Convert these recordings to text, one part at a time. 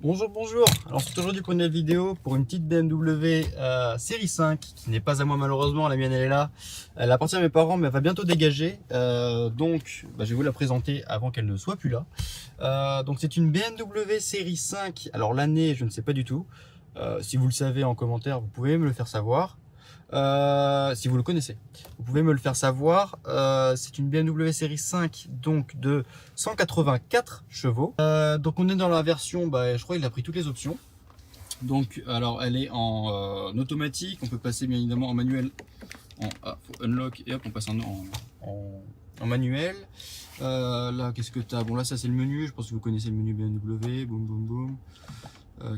Bonjour, bonjour. Alors c'est aujourd'hui pour une nouvelle vidéo pour une petite BMW série 5 qui n'est pas à moi malheureusement, la mienne elle est là. Elle appartient à mes parents mais elle va bientôt dégager. Donc je vais vous la présenter avant qu'elle ne soit plus là. Donc c'est une BMW série 5. Alors l'année je ne sais pas du tout. Si vous le savez en commentaire vous pouvez me le faire savoir. Si vous le connaissez, vous pouvez me le faire savoir. C'est une BMW série 5 donc de 184 chevaux. Donc on est dans la version, je crois qu'il a pris toutes les options. Donc alors elle est en automatique, on peut passer bien évidemment en manuel, faut unlock et hop on passe en manuel. Là qu'est-ce que tu as? Bon là ça c'est le menu, je pense que vous connaissez le menu BMW, boum boum boum.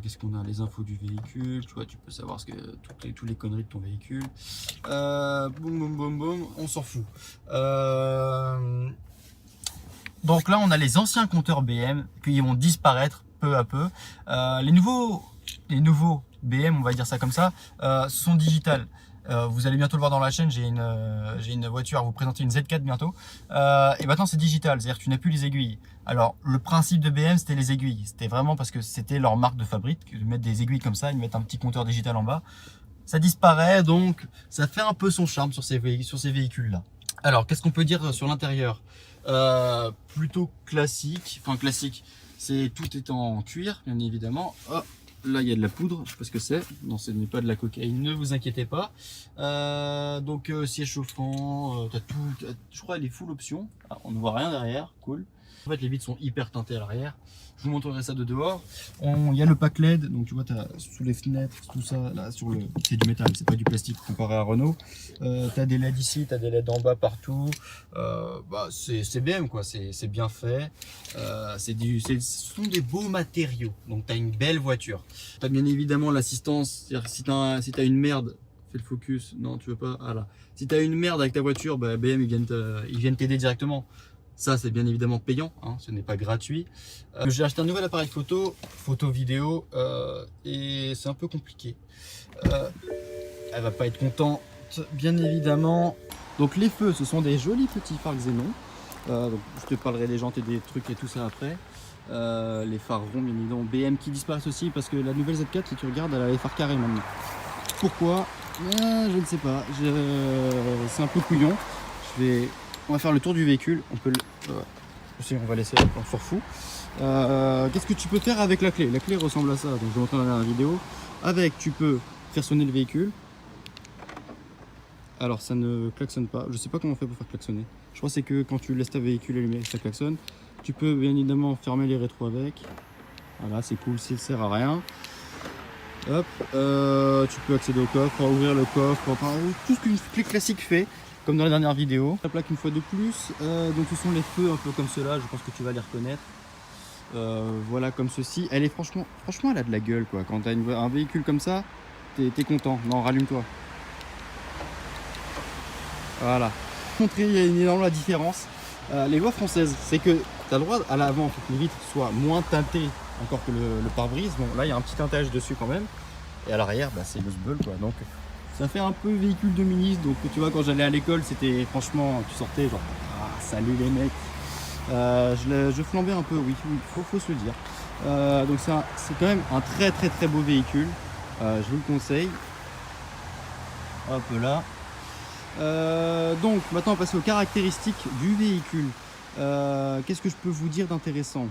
Qu'est-ce qu'on a? Les infos du véhicule, tu vois, tu peux savoir tous les conneries de ton véhicule. Boum boum boum boum, on s'en fout. Donc là on a les anciens compteurs BM qui vont disparaître peu à peu. Les nouveaux BM, on va dire ça comme ça, sont digitales. Vous allez bientôt le voir dans la chaîne, j'ai une voiture à vous présenter, une Z4 bientôt. Et maintenant c'est digital, c'est-à-dire que tu n'as plus les aiguilles. Alors le principe de BM c'était les aiguilles, c'était vraiment parce que c'était leur marque de fabrique, de mettre des aiguilles comme ça, ils mettent un petit compteur digital en bas. Ça disparaît donc ça fait un peu son charme sur ces véhicules là. Alors qu'est-ce qu'on peut dire sur l'intérieur? Plutôt classique, enfin classique, tout est en cuir bien évidemment. Oh, là il y a de la poudre, je sais pas ce que c'est, non ce n'est pas de la cocaïne, ne vous inquiétez pas. Donc siège chauffant, je crois elle est full option. Ah, on ne voit rien derrière, cool. En fait les vitres sont hyper teintées à l'arrière. Je vous montrerai ça de dehors. Il y a le pack LED, donc tu vois, tu as sous les fenêtres, tout ça, là, c'est du métal, c'est pas du plastique comparé à Renault. Tu as des LED ici, tu as des LED en bas partout. C'est BM, quoi, c'est bien fait. Ce sont des beaux matériaux, donc tu as une belle voiture. Tu as bien évidemment l'assistance, c'est-à-dire si tu as une merde, fais le focus, non, tu veux pas, voilà. Si tu as une merde avec ta voiture, BM, ils viennent t'aider directement. Ça, c'est bien évidemment payant, hein, ce n'est pas gratuit. J'ai acheté un nouvel appareil photo vidéo, et c'est un peu compliqué. Elle va pas être contente, bien évidemment. Donc les feux, ce sont des jolis petits phares xénon. Donc, je te parlerai des jantes et des trucs et tout ça après. Les phares ronds, bien évidemment, BM qui disparaissent aussi parce que la nouvelle Z4, si tu regardes, elle a les phares carrés maintenant. Pourquoi? Je ne sais pas. C'est un peu couillon. On va faire le tour du véhicule. On va laisser, on s'en fout. Qu'est-ce que tu peux faire avec la clé? La clé ressemble à ça, donc je vais montrer dans la dernière vidéo. Avec, tu peux faire sonner le véhicule. Alors ça ne klaxonne pas. Je sais pas comment on fait pour faire klaxonner. Je crois que c'est que quand tu laisses ta véhicule allumé, ça klaxonne. Tu peux bien évidemment fermer les rétros avec. Voilà, c'est cool, ça sert à rien. Hop, tu peux accéder au coffre, ouvrir le coffre, enfin, tout ce qu'une clé classique fait, comme dans la dernière vidéo. La plaque une fois de plus, donc ce sont les feux un peu comme cela, je pense que tu vas les reconnaître. Voilà comme ceci, elle est franchement elle a de la gueule quoi. Quand tu as un véhicule comme ça, t'es content. Non, rallume-toi. Voilà. Montrer, il y a énormément la différence. Les lois françaises, c'est que tu as le droit à l'avant, faut que les vitres soient moins teintées encore que le pare-brise. Bon, là il y a un petit teintage dessus quand même. Et à l'arrière, c'est le sbeul quoi. Donc ça fait un peu véhicule de ministre. Donc tu vois, quand j'allais à l'école, c'était franchement, tu sortais genre, ah, salut les mecs. Je flambais un peu, oui, faut se le dire. Donc c'est quand même un très très très beau véhicule. Je vous le conseille. Hop là. Donc maintenant on passe aux caractéristiques du véhicule. Qu'est-ce que je peux vous dire d'intéressant?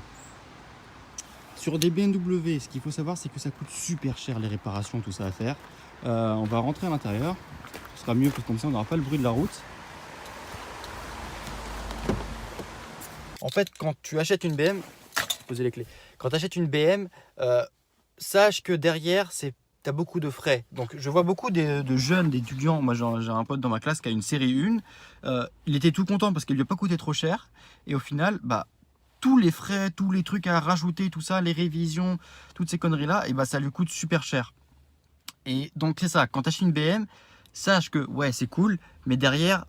Sur des BMW, ce qu'il faut savoir, c'est que ça coûte super cher les réparations, tout ça à faire. On va rentrer à l'intérieur, ce sera mieux, parce que comme ça on n'aura pas le bruit de la route. En fait, quand tu achètes une BM, posez les clés. Quand tu achètes une BM, sache que derrière, tu as beaucoup de frais. Donc je vois beaucoup de jeunes, d'étudiants. Moi j'ai un pote dans ma classe qui a une série 1. Il était tout content parce qu'il lui a pas coûté trop cher. Et au final, tous les frais, tous les trucs à rajouter, tout ça, les révisions, toutes ces conneries-là, et ça lui coûte super cher. Et donc c'est ça, quand tu achètes une BM, sache que ouais c'est cool, mais derrière,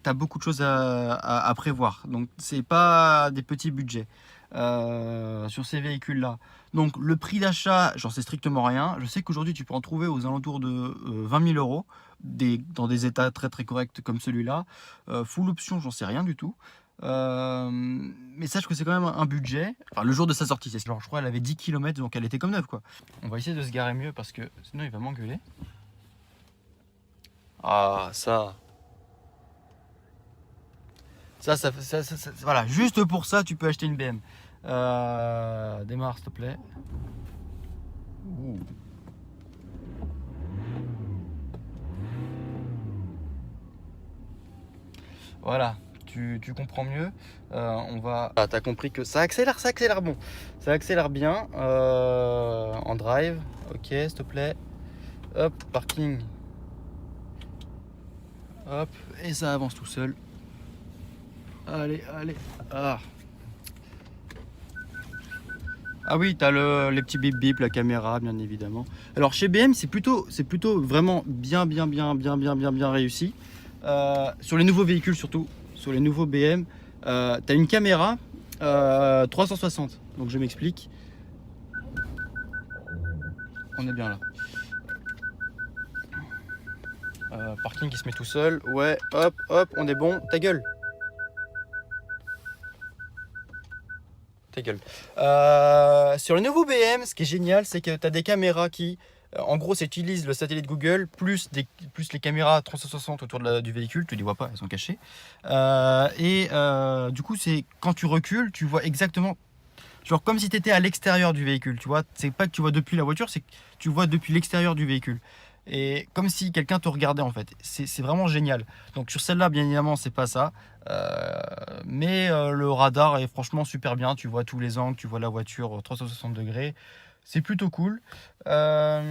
tu as beaucoup de choses à prévoir. Donc c'est pas des petits budgets sur ces véhicules-là. Donc le prix d'achat, j'en sais strictement rien. Je sais qu'aujourd'hui tu peux en trouver aux alentours de 20 000 euros, dans des états très très corrects comme celui-là. Full option, j'en sais rien du tout. Mais sache que c'est quand même un budget. Enfin, le jour de sa sortie, c'est genre, je crois, elle avait 10 km, donc elle était comme neuve, quoi. On va essayer de se garer mieux parce que sinon il va m'engueuler. Ah, ça. Voilà, juste pour ça, tu peux acheter une BM. Démarre, s'il te plaît. Ouh. Voilà, tu comprends mieux. On va. Ah, t'as compris que ça accélère bon. Ça accélère bien. En drive, ok, s'il te plaît. Hop, parking. Hop, et ça avance tout seul. Allez, allez. Ah oui, tu as les petits bip bip, la caméra, bien évidemment. Alors chez BM, c'est plutôt vraiment bien réussi. Sur les nouveaux véhicules surtout, sur les nouveaux BM, tu as une caméra 360. Donc je m'explique. On est bien là. Parking qui se met tout seul. Ouais, hop, hop, on est bon. Ta gueule. Ta gueule. Sur le nouveau BM, ce qui est génial, c'est que tu as des caméras qui, en gros, utilisent le satellite Google plus les caméras 360 autour du véhicule. Tu les vois pas, elles sont cachées. Du coup, c'est quand tu recules, tu vois exactement, genre comme si tu étais à l'extérieur du véhicule. Tu vois, c'est pas que tu vois depuis la voiture, c'est que tu vois depuis l'extérieur du véhicule. Et comme si quelqu'un te regardait en fait. C'est vraiment génial. Donc sur celle-là, bien évidemment, c'est pas ça. Mais le radar est franchement super bien. Tu vois tous les angles, tu vois la voiture 360 degrés. C'est plutôt cool. Ça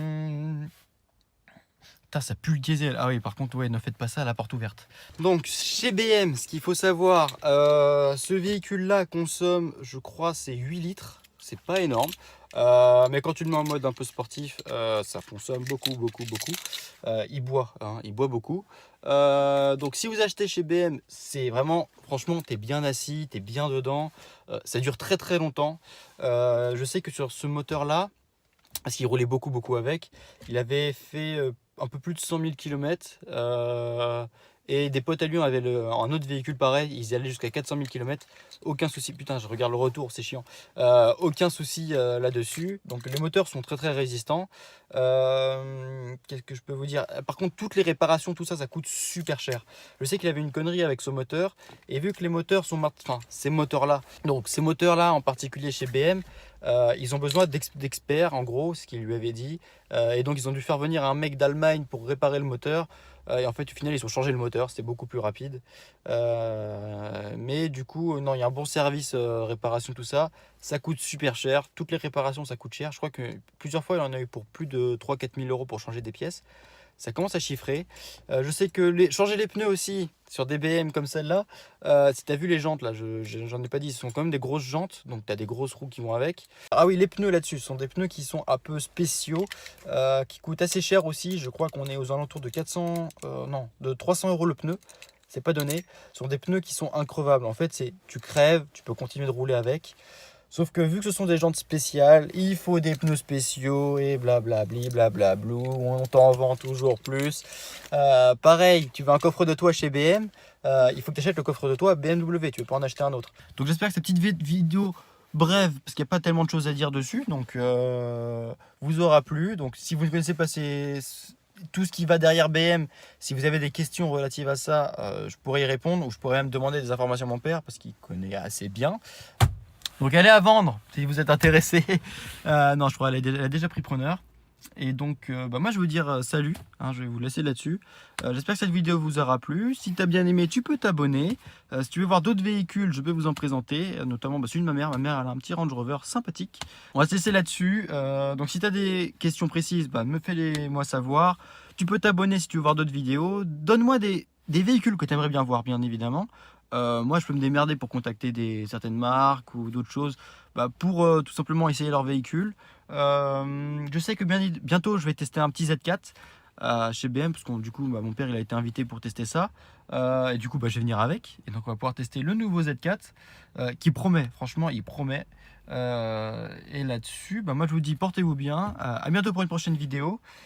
pue le diesel. Ah oui, par contre, ouais, ne faites pas ça à la porte ouverte. Donc chez BM, ce qu'il faut savoir, ce véhicule-là consomme, je crois, c'est 8 litres. C'est pas énorme. Mais quand tu le mets en mode un peu sportif, ça consomme beaucoup. Il boit, hein, il boit beaucoup. Donc si vous achetez chez BM, c'est vraiment, franchement, tu es bien assis, tu es bien dedans. Ça dure très longtemps. Je sais que sur ce moteur-là, parce qu'il roulait beaucoup avec, il avait fait un peu plus de 100 000 km. Et des potes à lui avaient un autre véhicule pareil, ils allaient jusqu'à 400 000 km. Aucun souci, putain, je regarde le retour, c'est chiant. Aucun souci là-dessus. Donc les moteurs sont très résistants. Qu'est-ce que je peux vous dire? Par contre, toutes les réparations, tout ça, ça coûte super cher. Je sais qu'il avait une connerie avec son moteur. Et vu que les moteurs sont... Enfin, ces moteurs-là en particulier chez BM, ils ont besoin d'experts, en gros, ce qu'il lui avait dit. Et donc, ils ont dû faire venir un mec d'Allemagne pour réparer le moteur. Et en fait, au final, ils ont changé le moteur, c'était beaucoup plus rapide. Mais du coup, non, il y a un bon service réparation, tout ça. Ça coûte super cher. Toutes les réparations, ça coûte cher. Je crois que plusieurs fois, il en a eu pour plus de 3 000 à 4 000 euros pour changer des pièces. Ça commence à chiffrer. Je sais que changer les pneus aussi sur des BM comme celle-là. Si tu as vu les jantes, là, j'en ai pas dit, ce sont quand même des grosses jantes. Donc tu as des grosses roues qui vont avec. Ah oui, les pneus là-dessus, ce sont des pneus qui sont un peu spéciaux, qui coûtent assez cher aussi. Je crois qu'on est aux alentours de 300 euros le pneu. C'est pas donné. Ce sont des pneus qui sont increvables. En fait, tu crèves, tu peux continuer de rouler avec. Sauf que vu que ce sont des jantes spéciales, il faut des pneus spéciaux et blablabli, blablablou, on t'en vend toujours plus. Pareil, tu veux un coffre de toit chez BM, il faut que tu achètes le coffre de toit BMW, tu ne veux pas en acheter un autre. Donc j'espère que cette petite vidéo brève, parce qu'il n'y a pas tellement de choses à dire dessus, donc vous aura plu. Donc si vous ne connaissez pas tout ce qui va derrière BM, si vous avez des questions relatives à ça, je pourrais y répondre, ou je pourrais même demander des informations à mon père, parce qu'il connaît assez bien. Donc elle est à vendre si vous êtes intéressé. Non, je crois qu'elle a déjà pris preneur. Et donc moi je veux dire salut, hein, je vais vous laisser là-dessus. J'espère que cette vidéo vous aura plu. Si tu as bien aimé, tu peux t'abonner. Si tu veux voir d'autres véhicules, je peux vous en présenter, notamment celui de ma mère. Ma mère elle a un petit Range Rover sympathique. On va se laisser là-dessus. Donc si tu as des questions précises, me fais-les moi savoir. Tu peux t'abonner si tu veux voir d'autres vidéos. Donne-moi des véhicules que tu aimerais bien voir, bien évidemment. Moi je peux me démerder pour contacter certaines marques ou d'autres choses pour tout simplement essayer leur véhicule. Je sais que bientôt je vais tester un petit Z4 chez BM, parce que du coup mon père il a été invité pour tester ça, et du coup je vais venir avec, et donc on va pouvoir tester le nouveau Z4 qui promet, franchement il promet. Et là-dessus moi je vous dis portez-vous bien, à bientôt pour une prochaine vidéo,